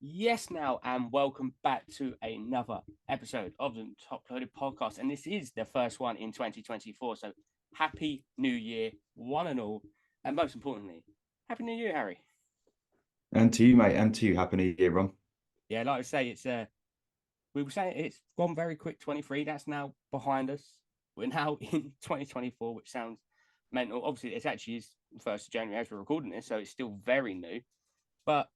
Yes, now, and welcome back to another episode of the Top Loaded Podcast. And this is the first one in 2024. So, happy new year, one and all. And most importantly, happy new year, Harry. And to you, mate, and to you, happy new year, Ron. Yeah, like I say, we were saying it's gone very quick 23. That's now behind us. We're now in 2024, which sounds mental. Obviously, it's actually is 1st of January as we're recording this, so it's still very new. But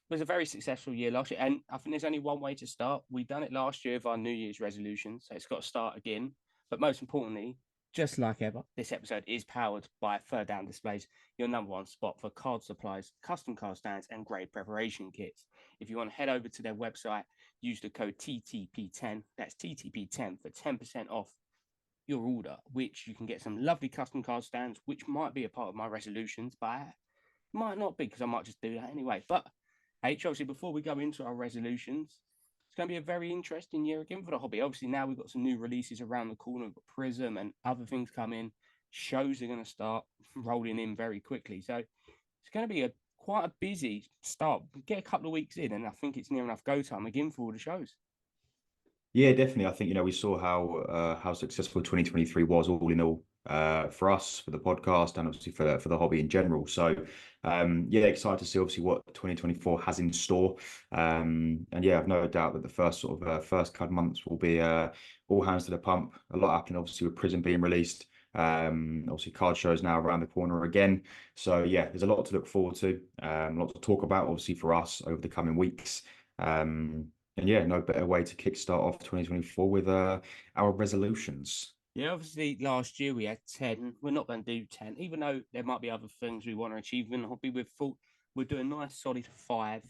it was a very successful year last year. And I think there's only one way to start. We done it last year with our New Year's resolution. So it's got to start again. But most importantly, just like ever, this episode is powered by Third Down Displays, your number one spot for card supplies, custom card stands, and grade preparation kits. If you want to head over to their website, use the code TTP10. That's TTP10 for 10% off your order, which you can get some lovely custom card stands, which might be a part of my resolutions, but might not be because I might just do that anyway. But H, obviously, before we go into our resolutions, it's going to be a very interesting year again for the hobby. Obviously, now we've got some new releases around the corner. We've got Prism and other things coming. Shows are going to start rolling in very quickly. So it's going to be quite a busy start. Get a couple of weeks in, and I think it's near enough go time again for all the shows. Yeah, definitely. I think we saw how successful 2023 was all in all for us, for the podcast, and obviously for the hobby in general. So yeah, excited to see obviously what 2024 has in store. And yeah, I've no doubt that the first first couple months will be all hands to the pump. A lot happening obviously with Prism being released. Obviously card shows now around the corner again. So yeah, there's a lot to look forward to. A lot to talk about obviously for us over the coming weeks. And yeah, no better way to kickstart off 2024 with our resolutions. Yeah, obviously last year we had 10. We're not going to do 10, even though there might be other things we want to achieve in the hobby. We've thought we'll do a nice solid five.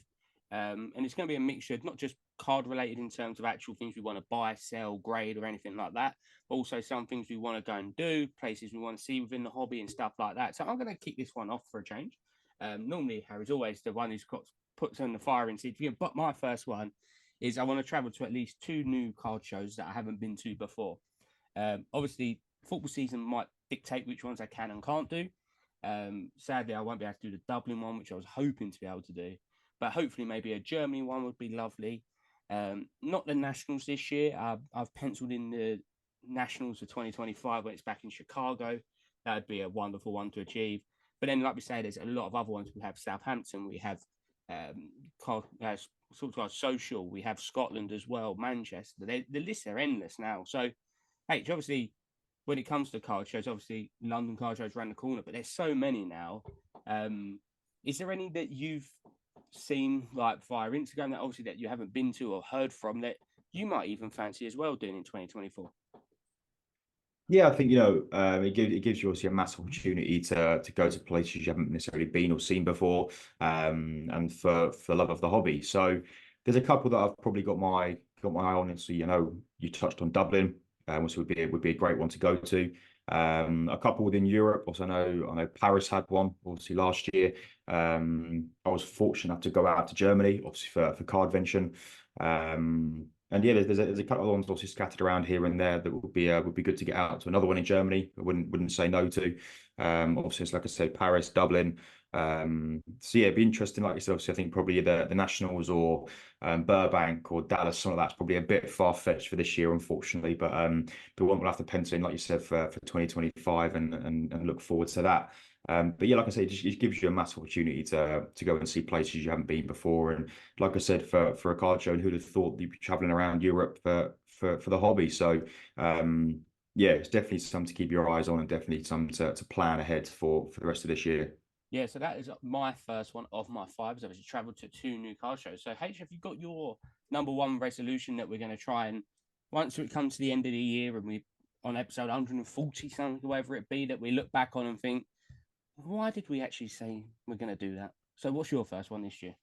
And it's going to be a mixture, not just card related in terms of actual things we want to buy, sell, grade, or anything like that, but also some things we want to go and do, places we want to see within the hobby and stuff like that. So I'm going to kick this one off for a change. Normally, Harry's always the one who's got puts on the firing seat. But my first one is I want to travel to at least two new card shows that I haven't been to before. Obviously, football season might dictate which ones I can and can't do. Sadly, I won't be able to do the Dublin one, which I was hoping to be able to do. But hopefully, maybe a Germany one would be lovely. Not the Nationals this year. I've penciled in the Nationals for 2025 when it's back in Chicago. That would be a wonderful one to achieve. But then, like we say, there's a lot of other ones. We have Southampton, we have sort of social, we have Scotland as well, Manchester. The lists are endless now. So hey, obviously, when it comes to card shows, obviously London card shows around the corner, but there's so many now. Is there any that you've seen like via Instagram that obviously that you haven't been to or heard from that you might even fancy as well doing in 2024? Yeah, I think it gives you obviously a massive opportunity to go to places you haven't necessarily been or seen before, and for the love of the hobby. So there's a couple that I've probably got my eye on. And so you touched on Dublin, which would be a great one to go to. A couple within Europe. Also, I know Paris had one obviously last year. I was fortunate enough to go out to Germany, obviously for Cardvention. And yeah, there's a couple of ones obviously scattered around here and there that would be good to get out to. Another one in Germany, I wouldn't say no to. Obviously, it's like I say, Paris, Dublin. So yeah, it'd be interesting. Like you said, obviously, I think probably the Nationals or Burbank or Dallas, some of that's probably a bit far fetched for this year, unfortunately. But one we'll have to pencil in, like you said, for 2025 and look forward to that. But yeah, like I say, it gives you a massive opportunity to go and see places you haven't been before. And like I said, for a card show, and who'd have thought you'd be traveling around Europe for the hobby? So yeah, it's definitely something to keep your eyes on, and definitely something to plan ahead for the rest of this year. Yeah, so that is my first one of my fives. Obviously, traveled to two new car shows. So, H, have you got your number one resolution that we're going to try and once it comes to the end of the year and we on episode 140 something, whatever it be, that we look back on and think, why did we actually say we're going to do that? So, what's your first one this year?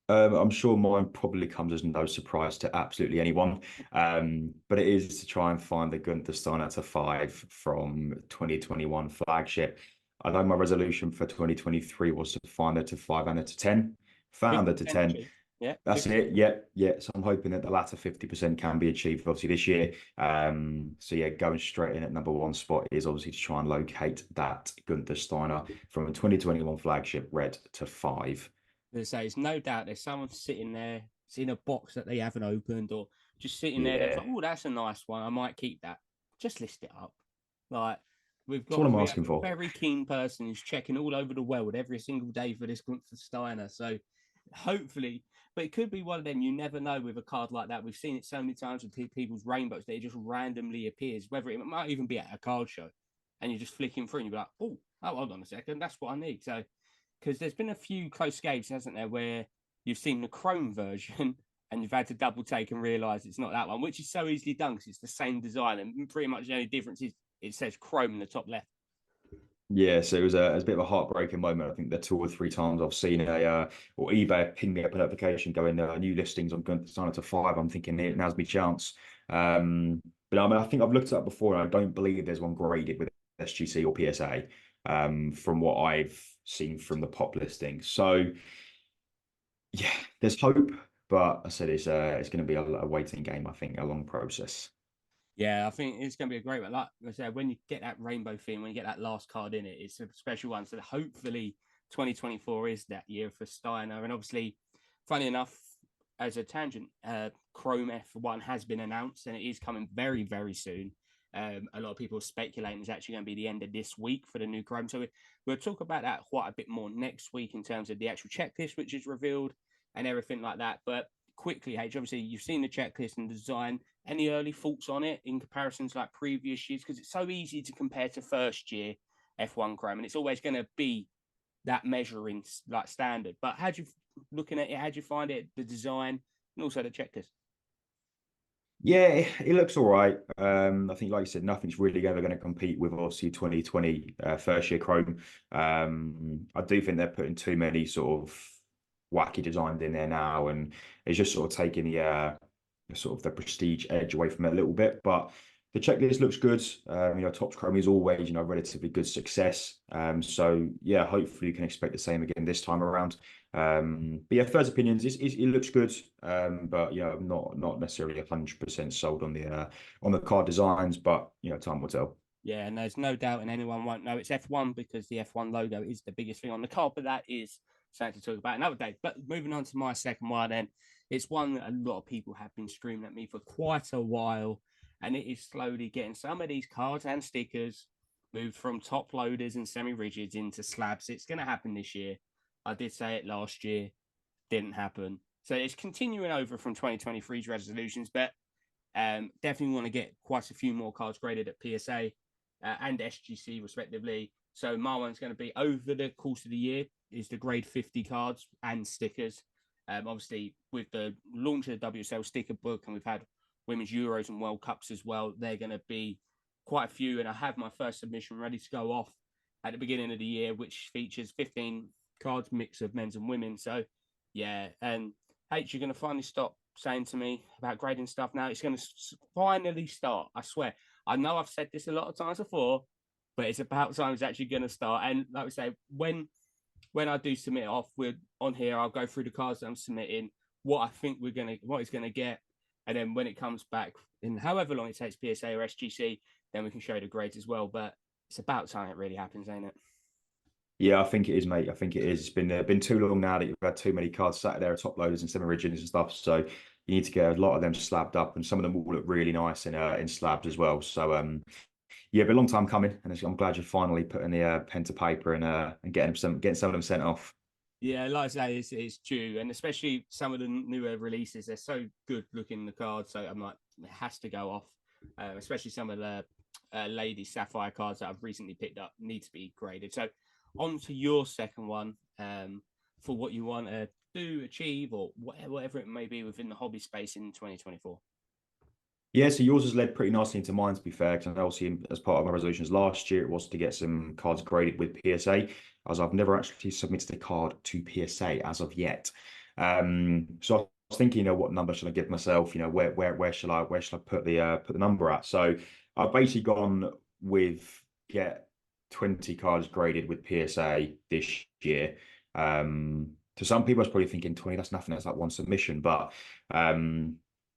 I'm sure mine probably comes as no surprise to absolutely anyone. But it is to try and find the Gunther Steiner to 5 from 2021 flagship. I know my resolution for 2023 was to find it to 5 and it to 10. Found it to 50% 10. achieved. Yeah, That's 50%. it. Yeah, yeah. So I'm hoping that the latter 50% can be achieved obviously this year. So yeah, going straight in at number one spot is obviously to try and locate that Gunther Steiner from a 2021 flagship red to 5. As I say, it's no doubt there's someone sitting there, it's in a box that they haven't opened, or just sitting there that's Yeah, like, oh, that's a nice one. I might keep that. Just list it up. Like that's all I'm we have asking a for. very keen person who's checking all over the world every single day for this Gunther Steiner. So hopefully, but it could be one of them. You never know with a card like that. We've seen it so many times with people's rainbows that it just randomly appears. Whether it might even be at a card show, and you're just flicking through and you're like, oh, hold on a second, that's what I need. So because there's been a few close games, hasn't there, where you've seen the Chrome version and you've had to double take and realize it's not that one, which is so easily done because it's the same design and pretty much the only difference is it says Chrome in the top left. Yeah, so it was a bit of a heartbreaking moment. I think the 2 or 3 times I've seen or eBay ping me up a notification going new listings. I'm going to sign it to 5. I'm thinking now's my chance. But I mean, I think I've looked at it before, and I don't believe there's one graded with SGC or PSA. From what I've seen from the pop listing. So yeah, there's hope, but I said it's going to be a waiting game. I think a long process. Yeah, I think it's going to be a great one. Like I said, when you get that rainbow theme, when you get that last card in it, it's a special one. So hopefully 2024 is that year for Steiner. And obviously, funny enough, as a tangent, Chrome F1 has been announced and it is coming very, very soon. A lot of people are speculating it's actually going to be the end of this week for the new Chrome. So we'll talk about that quite a bit more next week in terms of the actual checklist, which is revealed and everything like that. But quickly, H, obviously, you've seen the checklist and design. Any early thoughts on it in comparisons like previous years? Because it's so easy to compare to first year F1 Chrome, and it's always going to be that measuring like standard. But how do you looking at it? How do you find it? The design and also the checklist. Yeah, it looks all right. I think, like you said, nothing's really ever going to compete with obviously 2020 first year Chrome. I do think they're putting too many sort of wacky designs in there now, and it's just sort of taking the sort of the prestige edge away from it a little bit. But the checklist looks good. Topps Chrome is always relatively good success. So yeah, hopefully you can expect the same again this time around. But yeah, first opinions, it looks good. But I'm not necessarily 100% sold on the card designs, but time will tell. Yeah, and there's no doubt, and anyone won't know it's F1 because the F1 logo is the biggest thing on the card. But that is something to talk about another day. But moving on to my second one, then it's one that a lot of people have been screaming at me for quite a while, and it is slowly getting some of these cards and stickers moved from top loaders and semi-rigids into slabs. It's going to happen this year. I did say it last year, didn't happen. So it's continuing over from 2023's resolutions, but definitely want to get quite a few more cards graded at PSA and SGC respectively. So my one's going to be over the course of the year is the grade 50 cards and stickers. Obviously, with the launch of the WSL sticker book, and we've had Women's Euros and World Cups as well, they're going to be quite a few. And I have my first submission ready to go off at the beginning of the year, which features 15 cards, mix of men's and women. So, yeah. And H, you're going to finally stop saying to me about grading stuff now. It's going to finally start. I swear. I know I've said this a lot of times before, but it's about time it's actually going to start. And like we say, when I do submit it off, we're on here. I'll go through the cards that I'm submitting, what I think what it's gonna get, and then when it comes back in however long it takes PSA or SGC, then we can show the grades as well. But it's about time it really happens, ain't it? Yeah, I think it is, mate. I think it is. It's been too long now that you've had too many cards sat there, top loaders and semi-originals and stuff. So you need to get a lot of them slabbed up, and some of them will look really nice in slabs as well. So yeah, been a long time coming, and I'm glad you're finally putting the pen to paper and getting some of them sent off. Yeah, like I say, it's due, and especially some of the newer releases, they're so good looking the cards. So I'm like, it has to go off. Especially some of the Lady Sapphire cards that I've recently picked up need to be graded. So on to your second one for what you want to do, achieve, or whatever it may be within the hobby space in 2024. Yeah, so yours has led pretty nicely into mine, to be fair, because obviously as part of my resolutions last year, it was to get some cards graded with PSA, as I've never actually submitted a card to PSA as of yet. So I was thinking, what number should I give myself? Where shall I put the number at? So I've basically gone with get 20 cards graded with PSA this year. To some people, I was probably thinking 20, that's nothing, that's like one submission, but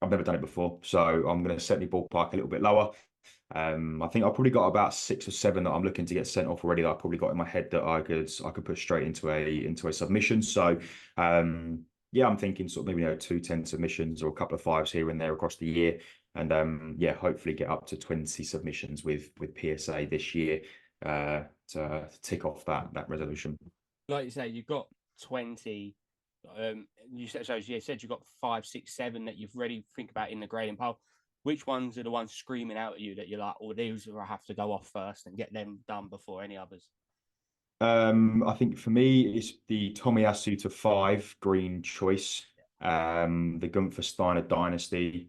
I've never done it before, so I'm going to set the ballpark a little bit lower. I think I've probably got about 6 or 7 that I'm looking to get sent off already that I've probably got in my head that I could put straight into a submission. So yeah, I'm thinking sort of maybe 2 10 submissions or a couple of 5s here and there across the year. And yeah, hopefully get up to 20 submissions with PSA this year to tick off that resolution. Like you say, you've got 20. You said you've got 5, 6, 7 that you've already think about in the grading pile. Which ones are the ones screaming out at you that you're like, oh, these are I have to go off first and get them done before any others? I think for me, it's the Tomiyasu to 5 green choice, the Gunther Steiner Dynasty.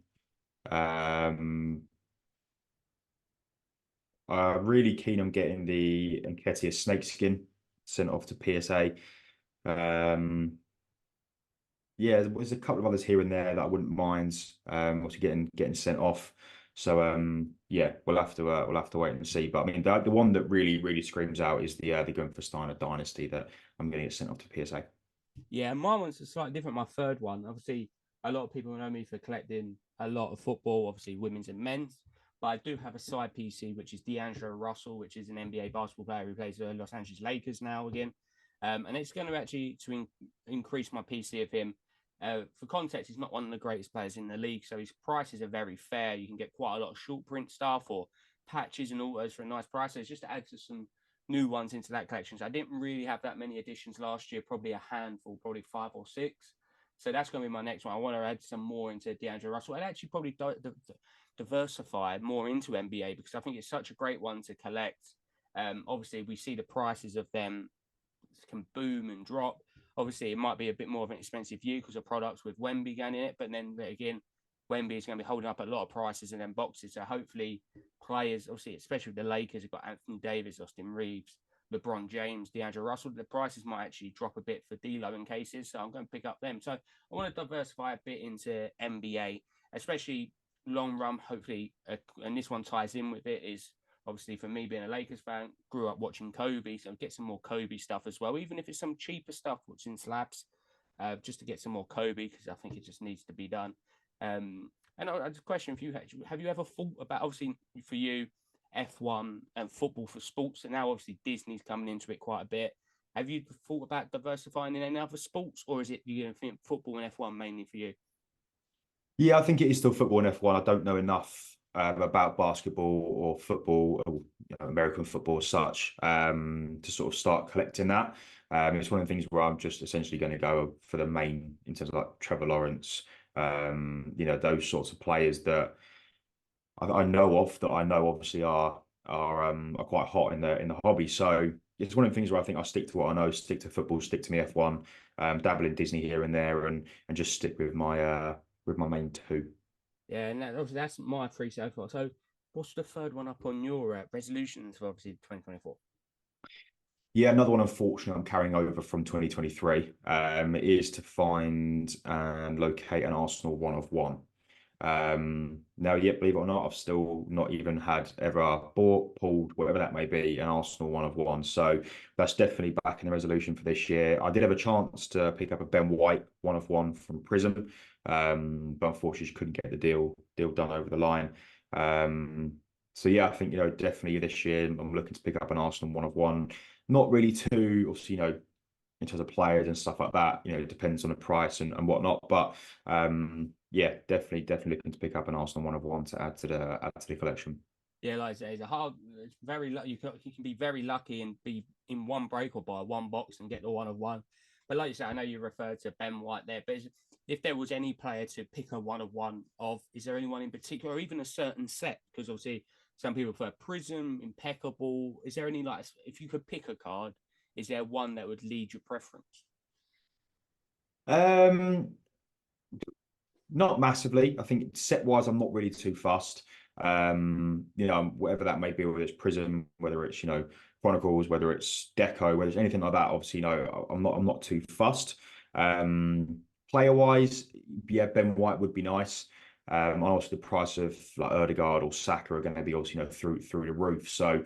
Really keen on getting the Nketiah Snakeskin sent off to PSA. Yeah, there's a couple of others here and there that I wouldn't mind obviously getting sent off. So yeah, we'll have to wait and see. But I mean, the one that really screams out is the Gunther Steiner Dynasty that I'm going to get sent off to PSA. Yeah, my one's slightly different. My third one, obviously, a lot of people know me for collecting a lot of football, obviously women's and men's. But I do have a side PC, which is D'Angelo Russell, which is an NBA basketball player who plays for Los Angeles Lakers now again. And it's going to actually increase my PC of him. For context, he's not one of the greatest players in the league, so his prices are very fair. You can get quite a lot of short print stuff or patches and autos for a nice price. So it's just to add to some new ones into that collection. So I didn't really have that many additions last year, probably a handful, probably 5 or 6. So that's going to be my next one. I want to add some more into D'Angelo Russell and actually probably diversify more into NBA because I think it's such a great one to collect. Obviously, we see the prices of them can boom and drop. Obviously, it might be a bit more of an expensive view because of products with Wemby going in it, but then again, Wemby is going to be holding up a lot of prices and then boxes. So hopefully, players, obviously, especially the Lakers, have got Anthony Davis, Austin Reeves, LeBron James, D'Angelo Russell. The prices might actually drop a bit for D'Lo in cases, so I'm going to pick up them. So I want to diversify a bit into NBA, especially long run. Hopefully, and this one ties in with it is obviously for me being a Lakers fan, grew up watching Kobe, so get some more Kobe stuff as well, even if it's some cheaper stuff, what's in slabs, just to get some more Kobe because I think it just needs to be done. And I just question if have you ever thought about obviously for you F1 and football for sports, and now obviously Disney's coming into it quite a bit. Have you thought about diversifying in any other sports, or is it you going to think football and F1 mainly for you? Yeah, I think it is still football and F1. I don't know enough about basketball or football, or American football as such, to sort of start collecting that. It's one of the things where I'm just essentially going to go for the main in terms of like Trevor Lawrence, those sorts of players that I know of that I know obviously are quite hot in the hobby. So it's one of the things where I think I'll stick to what I know, stick to football, stick to my F1, dabble in Disney here and there, and just stick with my main 2. Yeah, and obviously that's my 3 so far. So what's the third one up on your resolutions for obviously 2024? Yeah, another one, unfortunately, I'm carrying over from 2023 is to find and locate an Arsenal 1 of 1. Now, yet, believe it or not, I've still not even had ever bought, pulled, whatever that may be, an Arsenal 1 of 1. So that's definitely back in the resolution for this year. I did have a chance to pick up a Ben White 1 of 1 from Prism, but unfortunately, just couldn't get the deal done over the line. So yeah, I think definitely this year I'm looking to pick up an Arsenal 1 of 1. Not really too, obviously, in terms of players and stuff like that, it depends on the price and whatnot. But yeah, definitely looking to pick up an Arsenal 1 of 1 to add to the collection. Yeah, like I say, it's very lucky. You can be very lucky and be in one break or buy one box and get the 1 of 1. But like you say, I know you referred to Ben White there, but if there was any player to pick a 1 of 1 of, is there anyone in particular, or even a certain set? Because obviously some people prefer Prism, Impeccable. Is there any if you could pick a card, is there one that would lead your preference? Um, Not massively. I think set wise, I'm not really too fussed. Whatever that may be, whether it's Prism, whether it's Chronicles, whether it's Deco, whether it's anything like that. Obviously, I'm not too fussed. Player wise, yeah, Ben White would be nice. And also the price of like Erdegaard or Saka are going to be obviously through the roof. So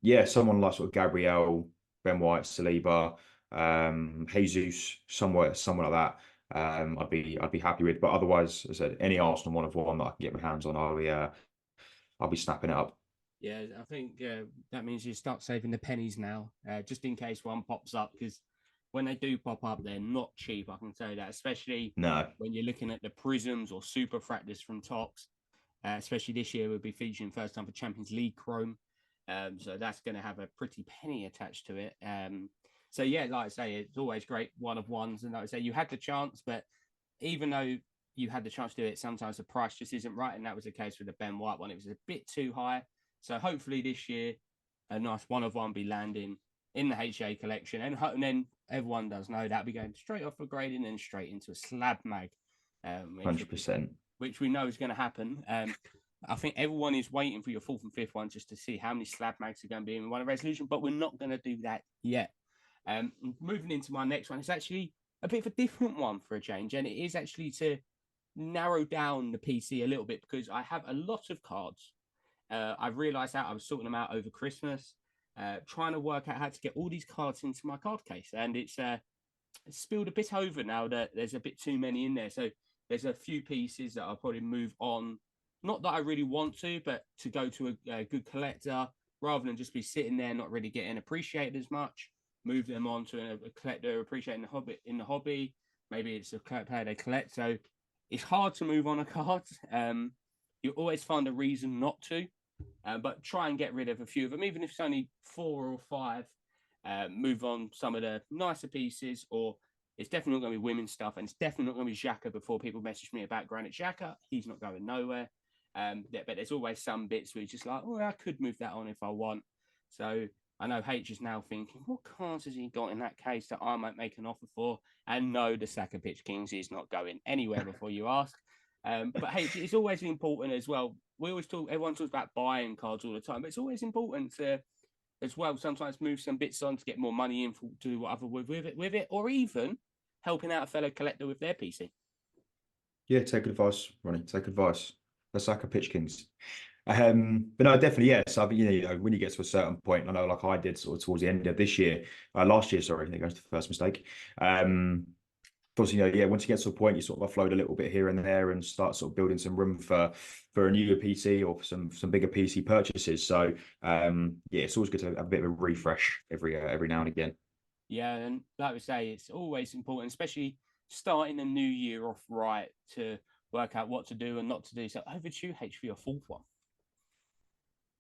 yeah, someone like sort of Gabriel, Ben White, Saliba, Jesus, somewhere like that. I'd be happy with. But otherwise, as I said, any Arsenal 1 of 1 that I can get my hands on, I'll be snapping it up. Yeah, I think that means you start saving the pennies now, just in case one pops up. Because when they do pop up, they're not cheap. I can tell you that, especially No, when you're looking at the prisms or super fractors from Tox. Especially this year, we'll be featuring first time for Champions League Chrome. So that's going to have a pretty penny attached to it. So yeah, like I say, it's always great one of ones. And like I say, you had the chance, but even though you had the chance to do it, sometimes the price just isn't right. And that was the case with the Ben White one. It was a bit too high. So hopefully this year, a nice one of one be landing in the HA collection. And then everyone does know that'll be going straight off for grading and straight into a slab mag. 100%. Which we know is going to happen. I think everyone is waiting for your fourth and fifth one just to see how many slab mags are going to be in one resolution, but we're not going to do that yet. Moving into my next one, it's actually a bit of a different one for a change, and it is actually to narrow down the PC a little bit because I have a lot of cards. I've realised that I was sorting them out over Christmas, trying to work out how to get all these cards into my card case, and it's spilled a bit over now that there's a bit too many in there. So there's a few pieces that I'll probably move on. Not that I really want to, but to go to a good collector rather than just be sitting there not really getting appreciated as much. Move them on to a collector appreciating the hobby. Maybe it's a player they collect. So it's hard to move on a card. You always find a reason not to, but try and get rid of a few of them, even if it's only 4 or 5. Move on some of the nicer pieces, or it's definitely not going to be women's stuff, and it's definitely not going to be Xhaka before people message me about Granit Xhaka. He's not going nowhere. But there's always some bits where you're just like, oh, I could move that on if I want. So I know H is now thinking, what cards has he got in that case that I might make an offer for? And no, the Saka Pitch Kings is not going anywhere before you ask. But H, it's always important as well. Everyone talks about buying cards all the time, but it's always important to as well sometimes move some bits on to get more money in for do whatever with it, or even helping out a fellow collector with their PC. Yeah, take advice, Ronnie. Take advice. The Saka Pitch Kings. But no, definitely, yes. I mean, you know, when you get to a certain point, I know, like I did sort of towards the end of this year, last year, sorry, I think that was the first mistake. Of course, you know, yeah, once you get to a point, you sort of offload a little bit here and there and start sort of building some room for a newer PC or some bigger PC purchases. So, yeah, it's always good to have a bit of a refresh every now and again. Yeah, and like we say, it's always important, especially starting a new year off right, to work out what to do and not to do. So over to you, H, for your fourth one.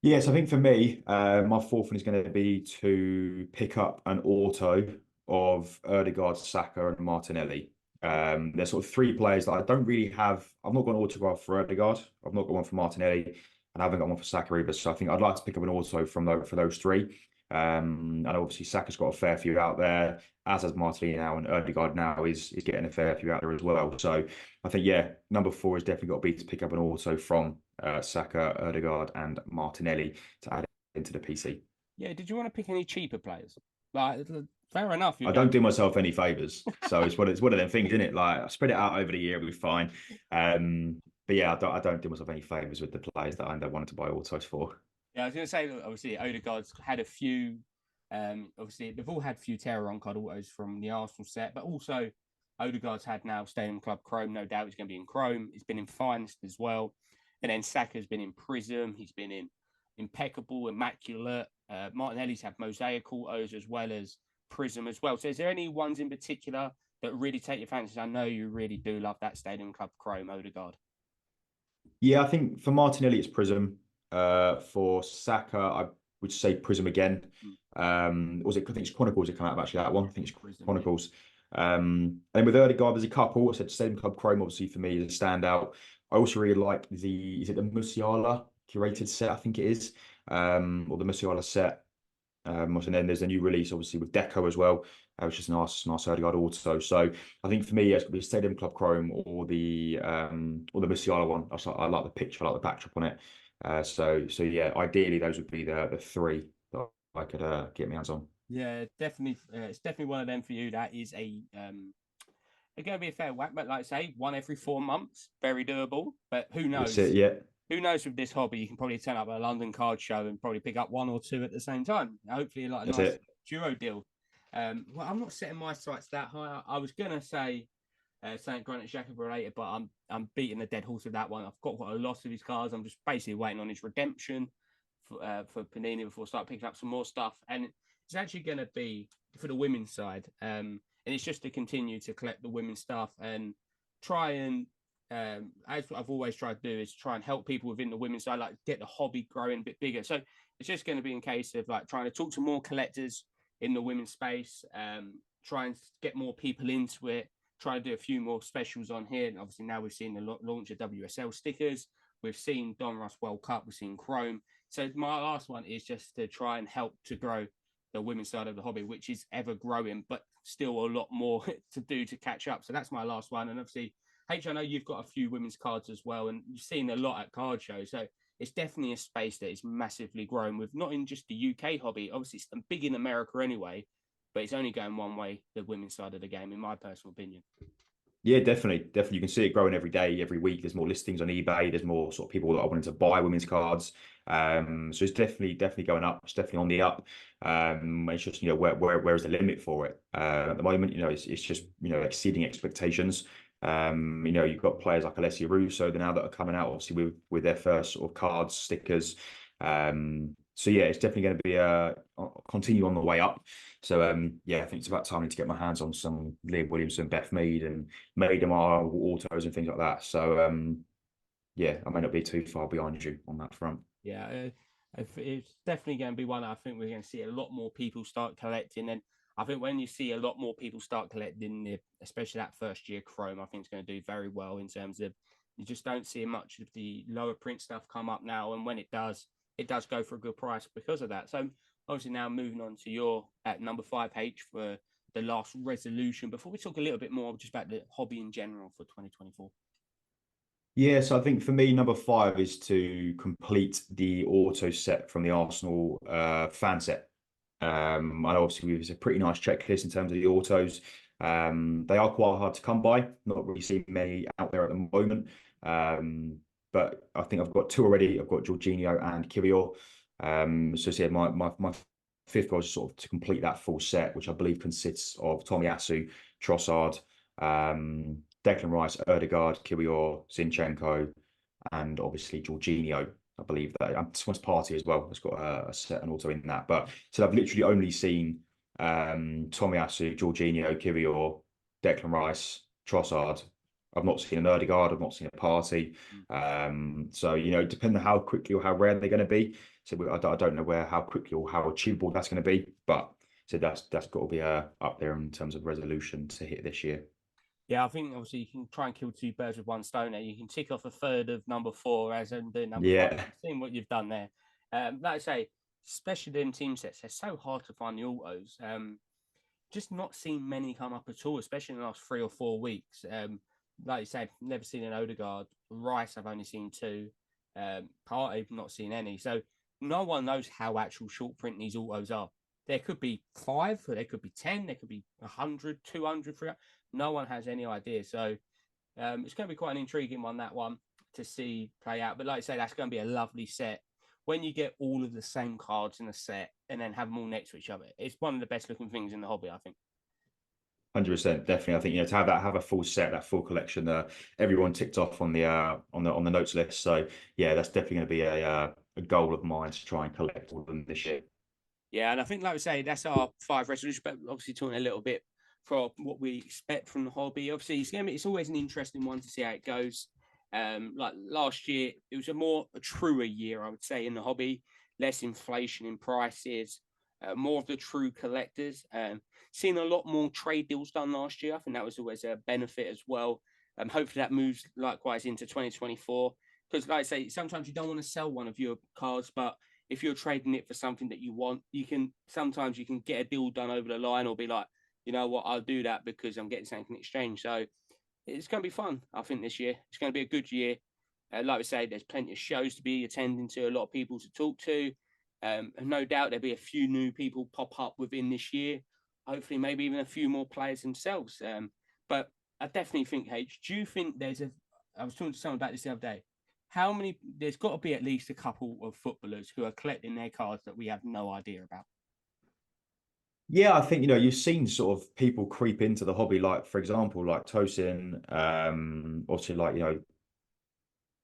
Yes, I think for me, my fourth one is going to be to pick up an auto of Ødegaard, Saka, and Martinelli. There's sort of 3 players that I don't really have. I've not got an autograph for Ødegaard. I've not got one for Martinelli, and I haven't got one for Saka either. So I think I'd like to pick up an auto for those 3. And obviously Saka's got a fair few out there, as has Martinelli now, and Ødegaard now is getting a fair few out there as well. So I think, yeah, number 4 has definitely got to be to pick up an auto from Saka, Ødegaard, and Martinelli to add into the PC. Yeah, did you want to pick any cheaper players? Like, fair enough. I don't do myself any favors, so it's one of them things, isn't it? Like I spread it out over the year, it'll be fine. But yeah, I don't do myself any favors with the players that I end up wanting to buy autos for. Yeah, I was going to say, obviously, Ødegaard's had a few. Obviously, they've all had a few Terror on card autos from the Arsenal set, but also Ødegaard's had now Stadium Club Chrome. No doubt he's going to be in Chrome. He's been in Finest as well. And then Saka's been in Prism. He's been in Impeccable, Immaculate. Martinelli's had Mosaic autos as well as Prism as well. So is there any ones in particular that really take your fancy? I know you really do love that Stadium Club Chrome Ødegaard. Yeah, I think for Martinelli it's Prism. For Saka, I would say Prism again. I think it's Chronicles that come out of actually that one. I think it's Prism, Chronicles. Yeah. And with Ødegaard, there's a couple. I said Stadium Club Chrome obviously for me is a standout. I also really like the Musiala curated set, I think it is, or the Musiala set. And then there's a new release, obviously, with Deco as well, which is a nice Ødegaard auto. So I think for me, it's going to be Stadium Club Chrome or the Musiala one. I like the picture, I like the backdrop on it. So yeah, ideally those would be the 3 that I could get my hands on. Yeah, definitely. It's definitely one of them for you. That is it's going to be a fair whack, but like I say, 1 every 4 months, very doable. But who knows? That's it, yeah. Who knows with this hobby? You can probably turn up at a London card show and probably pick up 1 or 2 at the same time. Hopefully, like a nice duo deal. Well, I'm not setting my sights that high. I was going to say Saint Granit Xhaka related, but I'm beating the dead horse with that one. I've got quite a lot of his cards. I'm just basically waiting on his redemption for Panini before I start picking up some more stuff. And it's actually going to be for the women's side, and it's just to continue to collect the women's stuff and try and as I've always tried to do is try and help people within the women's side, like get the hobby growing a bit bigger. So it's just going to be in case of like trying to talk to more collectors in the women's space, try and get more people into it, try to do a few more specials on here. And obviously now we've seen the launch of WSL stickers, we've seen Donruss World Cup, we've seen Chrome. So my last one is just to try and help to grow the women's side of the hobby, which is ever growing, but still a lot more to do to catch up. So that's my last one. And obviously, H, I know you've got a few women's cards as well, and you've seen a lot at card shows. So it's definitely a space that is massively growing with not in just the UK hobby. Obviously, it's big in America anyway, but it's only going one way, the women's side of the game, in my personal opinion. Yeah, definitely. You can see it growing every day, every week. There's more listings on eBay. There's more sort of people that are wanting to buy women's cards. So it's definitely going up. It's definitely on the up. It's just, where is the limit for it? At the moment, it's just, exceeding expectations. You've got players like Alessia Russo now that are coming out, obviously with their first sort of cards, stickers. So yeah, it's definitely going to be continue on the way up. So yeah, I think it's about time to get my hands on some Liam Williamson, Beth Mead, and Maidemar autos and things like that. So yeah, I may not be too far behind you on that front. Yeah, it's definitely going to be one I think we're going to see a lot more people start collecting. And I think when you see a lot more people start collecting, especially that first year Chrome, I think it's going to do very well in terms of you just don't see much of the lower print stuff come up now. And when it does go for a good price because of that. So obviously now moving on to your at number 5H for the last resolution. Before we talk a little bit more just about the hobby in general for 2024. Yeah, so I think for me, number 5 is to complete the auto set from the Arsenal fan set. I know obviously it's a pretty nice checklist in terms of the autos. They are quite hard to come by. Not really seeing many out there at the moment. But I think I've got 2 already. I've got Jorginho and Kiwior. So yeah, my 5th goal is sort of to complete that full set, which I believe consists of Tomiyasu, Trossard, Declan Rice, Odegaard, Kiwior, Zinchenko, and obviously Jorginho. I believe that Swansea Party as well has got a set and auto in that. But so I've literally only seen Tomiyasu, Jorginho, Kiwior, Declan Rice, Trossard. I've not seen an Odegaard. I've not seen a Party. So depending on how quickly or how rare they're going to be. So I don't know how quickly or how achievable that's going to be. But so that's got to be up there in terms of resolution to hit this year. Yeah, I think obviously you can try and kill 2 birds with one stone there. You can tick off a third of number 4 as in the number 5. Yeah. Seeing what you've done there. Like I say, especially them team sets, they're so hard to find the autos. Just not seen many come up at all, especially in the last 3 or 4 weeks. Like you said, never seen an Odegaard. Rice, I've only seen 2. Partey, not seen any. So no one knows how actual short print these autos are. There could be 5, or there could be 10, there could be 100, 200, 300. No one has any idea. So it's going to be quite an intriguing one, that one, to see play out. But like I say, that's going to be a lovely set. When you get all of the same cards in a set and then have them all next to each other, it's one of the best looking things in the hobby, I think. 100%, definitely. I think to have a full set, that full collection, everyone ticked off on the notes list. So yeah, that's definitely going to be a goal of mine to try and collect all of them this year. Yeah, and I think, like I say, that's our 5 resolutions. But obviously, talking a little bit for what we expect from the hobby. Obviously, it's always an interesting one to see how it goes. Like last year, it was a truer year, I would say, in the hobby. Less inflation in prices, more of the true collectors. Seen a lot more trade deals done last year. I think that was always a benefit as well. Hopefully that moves likewise into 2024. Because like I say, sometimes you don't want to sell one of your cards, but if you're trading it for something that you want, sometimes you can get a deal done over the line or be like, you know what, I'll do that because I'm getting something in exchange. So it's going to be fun, I think, this year. It's going to be a good year. Like we say, there's plenty of shows to be attending to, a lot of people to talk to. And no doubt there'll be a few new people pop up within this year. Hopefully, maybe even a few more players themselves. But I definitely think, H, do you think I was talking to someone about this the other day. There's got to be at least a couple of footballers who are collecting their cards that we have no idea about. Yeah, I think you've seen sort of people creep into the hobby, like for example, like Tosin, obviously like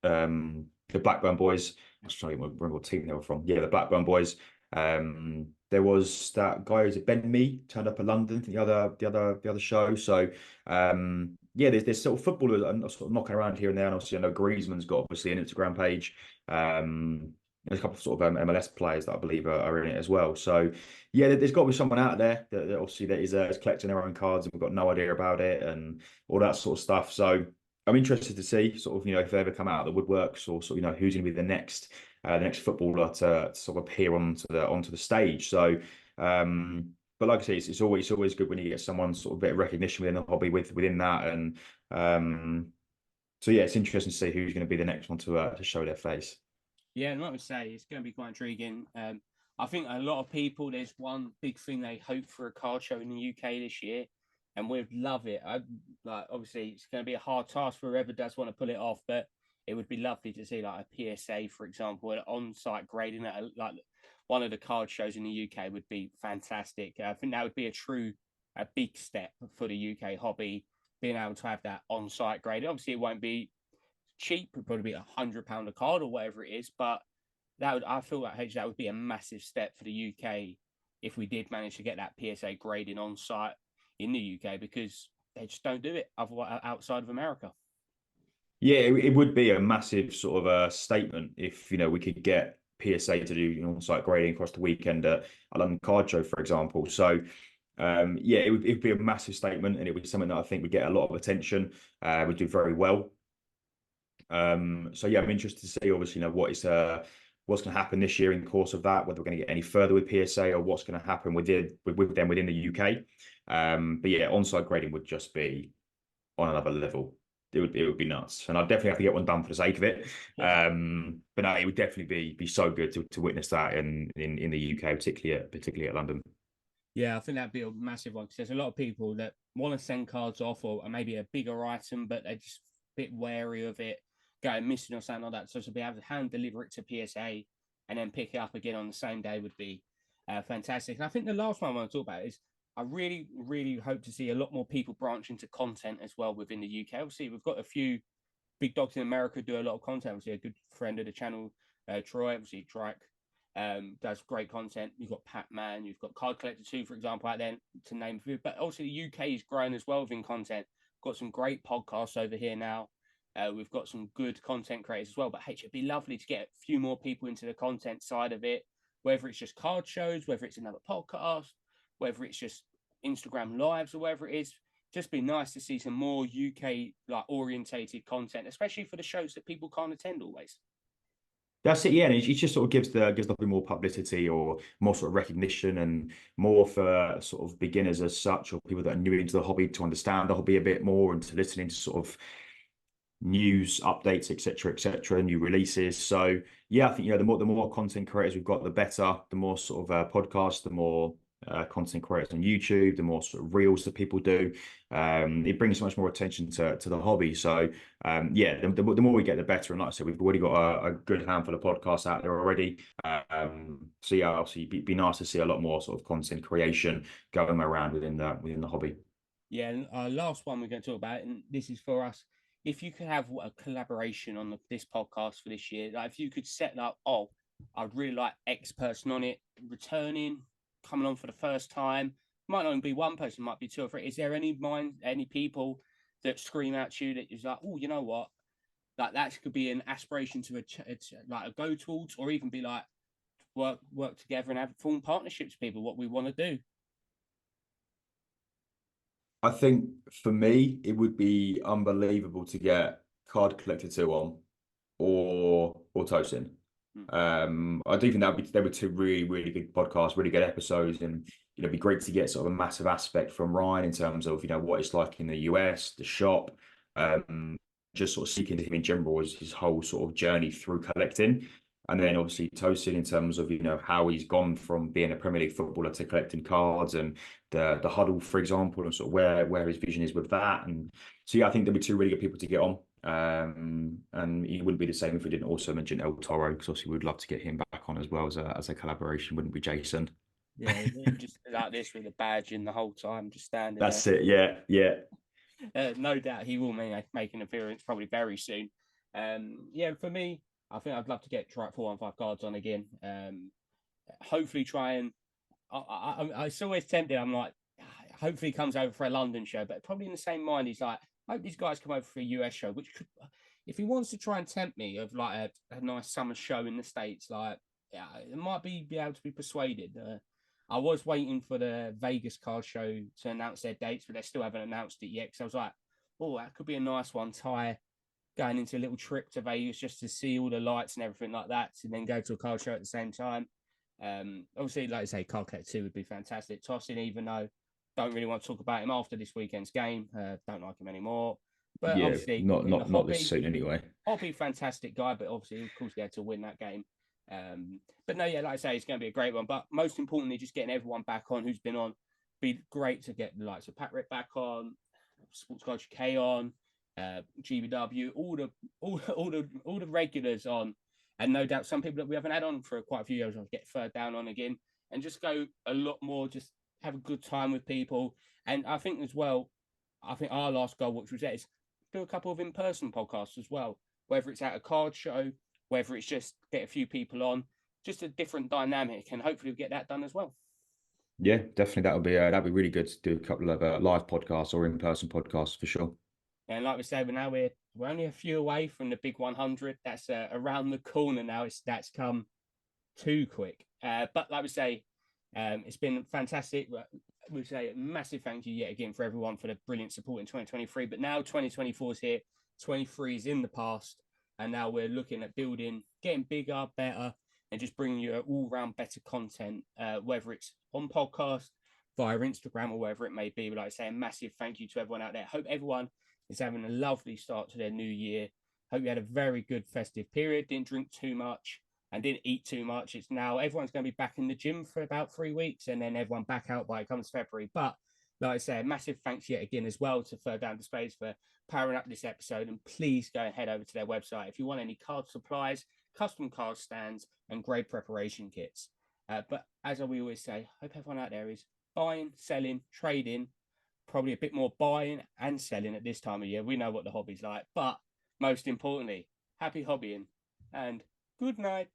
the Blackburn boys. I was trying to remember what team they were from. Yeah, the Blackburn boys. There was that guy who's Ben Mee turned up in London, the other show. So yeah, there's sort of footballers sort of knocking around here and there, and obviously I know Griezmann's got obviously an Instagram page. There's a couple of sort of MLS players that I believe are in it as well. So yeah, there's got to be someone out there that obviously that is collecting their own cards and we've got no idea about it and all that sort of stuff. So I'm interested to see sort of if they ever come out of the woodworks or sort of who's going to be the next footballer to sort of appear onto the stage. So, but like I say, it's always good when you get someone sort of a bit of recognition within the hobby within that, and so yeah, it's interesting to see who's going to be the next one to show their face. Yeah, and like I say, it's going to be quite intriguing. I think a lot of people, there's one big thing they hope for a card show in the UK this year, and we'd love it. Like obviously, it's going to be a hard task for whoever does want to pull it off, but it would be lovely to see like a PSA, for example, an on-site grading at like one of the card shows in the UK would be fantastic. I think that would be a big step for the UK hobby, being able to have that on-site grading. Obviously, it won't be cheap, it'd probably be £100 a card or whatever it is, but I feel like that would be a massive step for the UK if we did manage to get that PSA grading on site in the UK, because they just don't do it outside of America. Yeah, it would be a massive sort of a statement if we could get PSA to do on-site grading across the weekend at a London Card Show, for example. So yeah, it would be a massive statement, and it would be something that I think would get a lot of attention. Would do very well. So yeah, I'm interested to see obviously what's going to happen this year in the course of that, whether we're going to get any further with PSA or what's going to happen with them within the UK. But yeah, on-site grading would just be on another level. It would be nuts, and I'd definitely have to get one done for the sake of it. Yeah. But no, it would definitely be so good to witness that in the UK, particularly at London. Yeah, I think that'd be a massive one because there's a lot of people that want to send cards off or maybe a bigger item, but they're just a bit wary of it going missing or something like that. So to be able to hand deliver it to PSA and then pick it up again on the same day would be fantastic. And I think the last one I want to talk about is I really, really hope to see a lot more people branch into content as well within the UK. Obviously, we've got a few big dogs in America do a lot of content. Obviously, a good friend of the channel, Troy, obviously, Trike, does great content. You've got Pat Man, you've got Card Collector 2, for example, out there to name a few. But also the UK is growing as well within content. Got some great podcasts over here now. We've got some good content creators as well. But it'd be lovely to get a few more people into the content side of it, whether it's just card shows, whether it's another podcast, whether it's just Instagram lives or whatever it is. Just be nice to see some more UK like orientated content, especially for the shows that people can't attend always. That's it, yeah. And it just sort of gives the hobby more publicity or more sort of recognition and more for sort of beginners as such, or people that are new into the hobby to understand the hobby a bit more and to listen into sort of news updates, etc., new releases. So yeah, I think the more content creators we've got, the better. The more sort of podcasts, the more content creators on YouTube, the more sort of reels that people do. It brings so much more attention to the hobby. So yeah, the more we get, the better. And like I said, we've already got a good handful of podcasts out there already. So yeah, obviously, be nice to see a lot more sort of content creation going around within the hobby. Yeah, and last one we're going to talk about, and this is for us. If you could have a collaboration on this podcast for this year, like if you could set up, oh, I'd really like X person on it, returning, coming on for the first time. Might not even be one person, might be two or three. Is there any people that scream out to you that is like, oh, you know what? Like that could be an aspiration to like a go towards, or even be like work together and have form partnerships. People, what we want to do. I think for me, it would be unbelievable to get Card Collector 2 on or Tosin. Hmm. I do think they were two really, really good podcasts, really good episodes, and it'd be great to get sort of a massive aspect from Ryan in terms of what it's like in the US, the shop, just sort of speaking to him in general as his whole sort of journey through collecting. And then obviously Tosin in terms of how he's gone from being a Premier League footballer to collecting cards and the huddle, for example, and sort of where his vision is with that. And so yeah, I think there'll be two really good people to get on. And it wouldn't be the same if we didn't also mention El Toro, because obviously we'd love to get him back on as well as a collaboration, wouldn't we, Jason? Yeah, just like this with a badge in the whole time, just standing there. That's it. Yeah, yeah, No doubt he will make an appearance probably very soon. Yeah, for me, I think I'd love to get try 415 cards on again. Hopefully, try and it's always tempted. I'm like, hopefully, he comes over for a London show, but probably in the same mind, he's like, I hope these guys come over for a US show, which could, if he wants to try and tempt me of like a nice summer show in the States, like, yeah, it might be able to be persuaded. I was waiting for the Vegas card show to announce their dates, but they still haven't announced it yet. Because I was like, oh, that could be a nice one. Ty going into a little trip to Vegas just to see all the lights and everything like that, and then go to a card show at the same time. Obviously, like I say, Card Collect 2 would be fantastic. Tossing, even though don't really want to talk about him after this weekend's game. Don't like him anymore. But yeah. obviously, Not in the not not this hobby, soon anyway. fantastic guy, but obviously, of course, he had to win that game. But no, yeah, like I say, it's going to be a great one. But most importantly, just getting everyone back on who's been on. Be great to get the likes of Pat Rick back on, Sports Culture K on, GBW, all the regulars on, and no doubt some people that we haven't had on for quite a few years will get third down on again, and just go a lot more, just have a good time with people. And I think as well, I think our last goal, which was that, is do a couple of in-person podcasts as well, whether it's at a card show, whether it's just get a few people on, just a different dynamic, and hopefully we'll get that done as well. Yeah, definitely. That'll be really good to do a couple of live podcasts or in-person podcasts for sure. And like we said, we're only a few away from the big 100. That's around the corner now. That's come too quick. But like we say, it's been fantastic. We say a massive thank you yet again for everyone for the brilliant support in 2023. But now 2024 is here. 23 is in the past, and now we're looking at building, getting bigger, better, and just bringing you all-round better content, whether it's on podcast, via Instagram, or wherever it may be. But like I say, a massive thank you to everyone out there. Hope everyone is having a lovely start to their new year. Hope you had a very good festive period. Didn't drink too much and didn't eat too much. It's now everyone's going to be back in the gym for about 3 weeks, and then everyone back out by it comes February. But like I say, a massive thanks yet again as well to Third Down Displays for powering up this episode. And please go and head over to their website if you want any card supplies, custom card stands, and grade preparation kits. But as we always say, hope everyone out there is buying, selling, trading, probably a bit more buying and selling at this time of year. We know what the hobby's like, but most importantly, happy hobbying and good night.